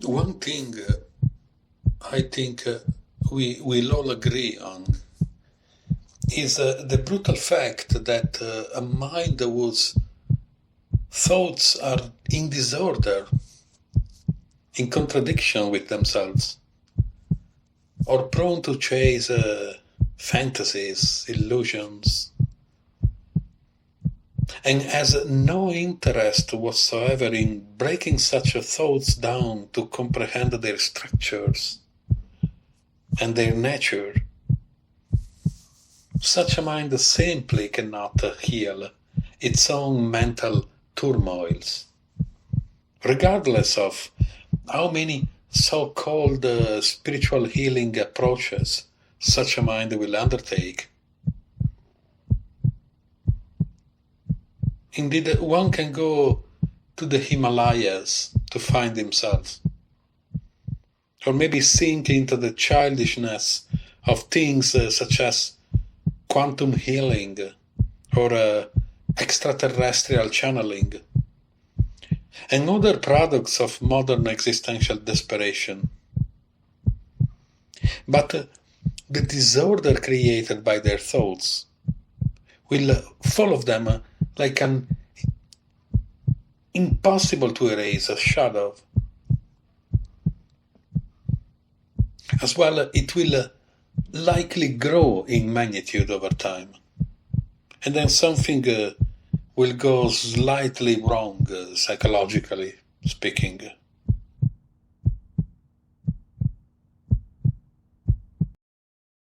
One thing I think we'll all agree on is the brutal fact that a mind whose thoughts are in disorder, in contradiction with themselves, or prone to chase fantasies, illusions, and has no interest whatsoever in breaking such thoughts down to comprehend their structures and their nature. Such a mind simply cannot heal its own mental turmoils, regardless of how many so-called spiritual healing approaches such a mind will undertake. Indeed, one can go to the Himalayas to find himself, or maybe sink into the childishness of things such as quantum healing or extraterrestrial channeling, and other products of modern existential desperation. But the disorder created by their thoughts will follow them like an impossible to erase a shadow. As well, it will likely grow in magnitude over time. And then something will go slightly wrong, psychologically speaking.